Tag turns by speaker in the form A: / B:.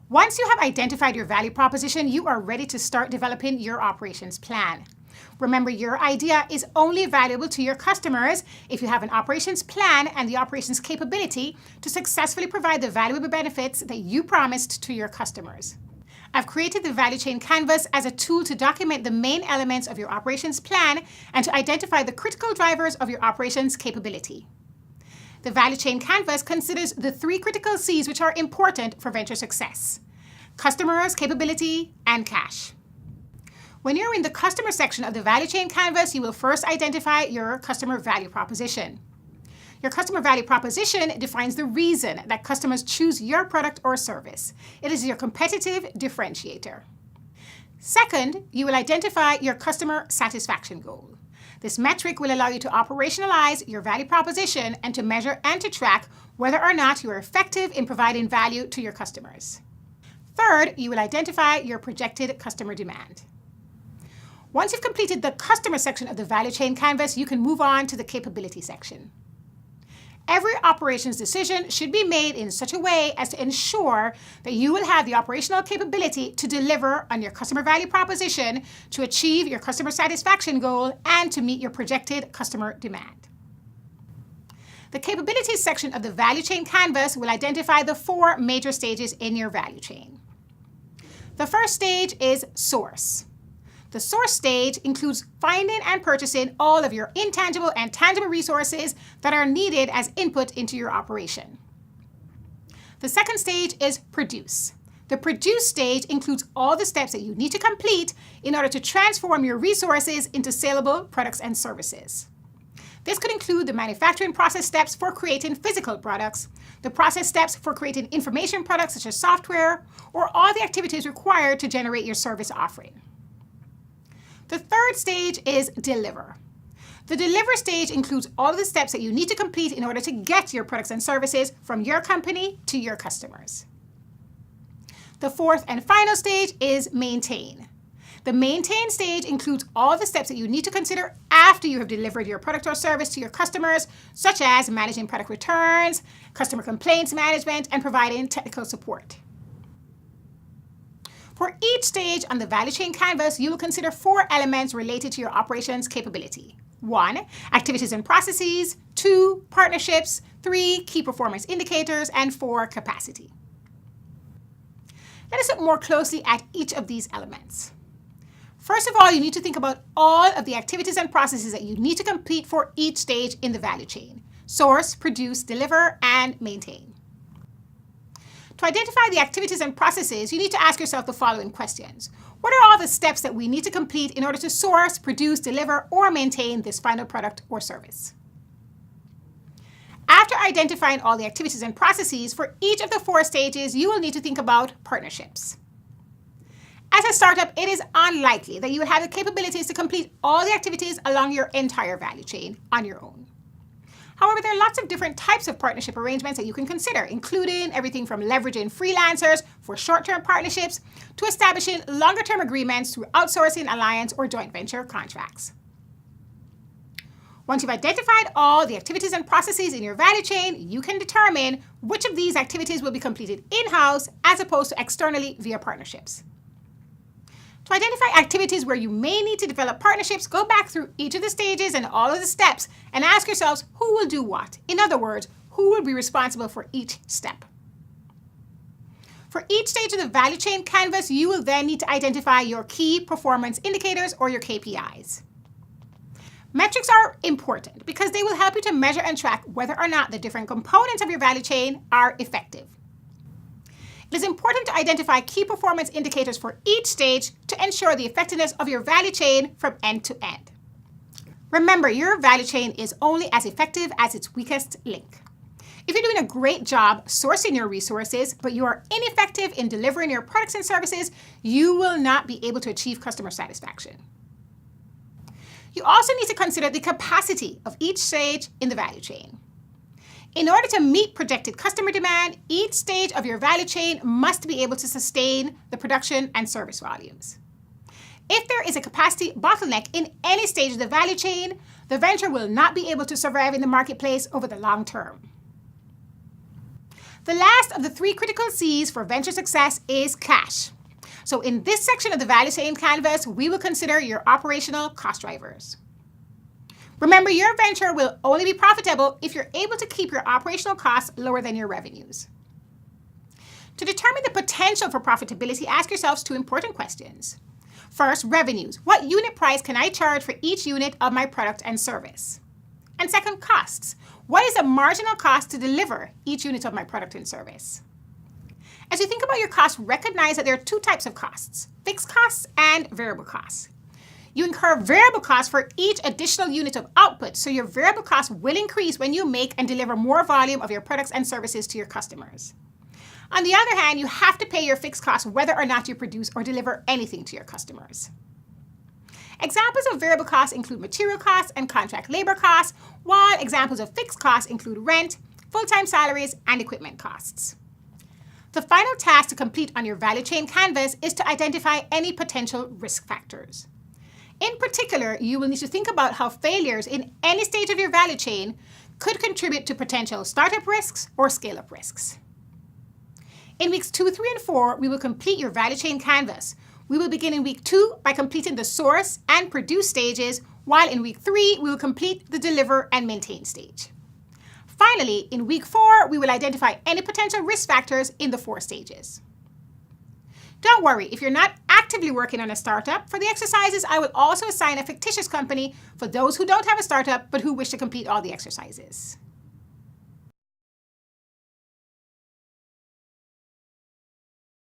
A: Once you have identified your value proposition, you are ready to start developing your operations plan. Remember, your idea is only valuable to your customers if you have an operations plan and the operations capability to successfully provide the valuable benefits that you promised to your customers. I've created the Value Chain Canvas as a tool to document the main elements of your operations plan and to identify the critical drivers of your operations capability. The Value Chain Canvas considers the 3 critical C's which are important for venture success: customers, capability, and cash. When you're in the customer section of the Value Chain Canvas, you will first identify your customer value proposition. Your customer value proposition defines the reason that customers choose your product or service. It is your competitive differentiator. Second, you will identify your customer satisfaction goal. This metric will allow you to operationalize your value proposition and to measure and to track whether or not you are effective in providing value to your customers. Third, you will identify your projected customer demand. Once you've completed the customer section of the Value Chain Canvas, you can move on to the capability section. Every operations decision should be made in such a way as to ensure that you will have the operational capability to deliver on your customer value proposition, to achieve your customer satisfaction goal, and to meet your projected customer demand. The capabilities section of the Value Chain Canvas will identify the 4 major stages in your value chain. The first stage is source. The source stage includes finding and purchasing all of your intangible and tangible resources that are needed as input into your operation. The second stage is produce. The produce stage includes all the steps that you need to complete in order to transform your resources into saleable products and services. This could include the manufacturing process steps for creating physical products, the process steps for creating information products such as software, or all the activities required to generate your service offering. The third stage is deliver. The deliver stage includes all of the steps that you need to complete in order to get your products and services from your company to your customers. The fourth and final stage is maintain. The maintain stage includes all the steps that you need to consider after you have delivered your product or service to your customers, such as managing product returns, customer complaints management, and providing technical support. For each stage on the Value Chain Canvas, you will consider 4 elements related to your operations capability. 1, activities and processes. 2, partnerships. 3, key performance indicators. And 4, capacity. Let us look more closely at each of these elements. First of all, you need to think about all of the activities and processes that you need to complete for each stage in the value chain: source, produce, deliver, and maintain. To identify the activities and processes, you need to ask yourself the following questions. What are all the steps that we need to complete in order to source, produce, deliver, or maintain this final product or service? After identifying all the activities and processes for each of the 4 stages, you will need to think about partnerships. As a startup, it is unlikely that you will have the capabilities to complete all the activities along your entire value chain on your own. However, there are lots of different types of partnership arrangements that you can consider, including everything from leveraging freelancers for short-term partnerships to establishing longer-term agreements through outsourcing, alliance, or joint venture contracts. Once you've identified all the activities and processes in your value chain, you can determine which of these activities will be completed in-house as opposed to externally via partnerships. To identify activities where you may need to develop partnerships, go back through each of the stages and all of the steps and ask yourselves who will do what. In other words, who will be responsible for each step. For each stage of the value chain canvas, you will then need to identify your key performance indicators or your KPIs. Metrics are important because they will help you to measure and track whether or not the different components of your value chain are effective. It is important to identify key performance indicators for each stage to ensure the effectiveness of your value chain from end to end. Remember, your value chain is only as effective as its weakest link. If you're doing a great job sourcing your resources, but you are ineffective in delivering your products and services, you will not be able to achieve customer satisfaction. You also need to consider the capacity of each stage in the value chain. In order to meet projected customer demand, each stage of your value chain must be able to sustain the production and service volumes. If there is a capacity bottleneck in any stage of the value chain, the venture will not be able to survive in the marketplace over the long term. The last of the 3 critical C's for venture success is cash. So in this section of the value chain canvas, we will consider your operational cost drivers. Remember, your venture will only be profitable if you're able to keep your operational costs lower than your revenues. To determine the potential for profitability, ask yourselves 2 important questions. First, revenues. What unit price can I charge for each unit of my product and service? And second, costs. What is the marginal cost to deliver each unit of my product and service? As you think about your costs, recognize that there are 2 types of costs, fixed costs and variable costs. You incur variable costs for each additional unit of output, so your variable costs will increase when you make and deliver more volume of your products and services to your customers. On the other hand, you have to pay your fixed costs whether or not you produce or deliver anything to your customers. Examples of variable costs include material costs and contract labor costs, while examples of fixed costs include rent, full-time salaries, and equipment costs. The final task to complete on your value chain canvas is to identify any potential risk factors. In particular, you will need to think about how failures in any stage of your value chain could contribute to potential startup risks or scale-up risks. In weeks 2, 3, and 4, we will complete your value chain canvas. We will begin in week 2 by completing the source and produce stages, while in week 3, we will complete the deliver and maintain stage. Finally, in week 4, we will identify any potential risk factors in the 4 stages. Don't worry, if you're not actively working on a startup, for the exercises, I will also assign a fictitious company for those who don't have a startup but who wish to complete all the exercises.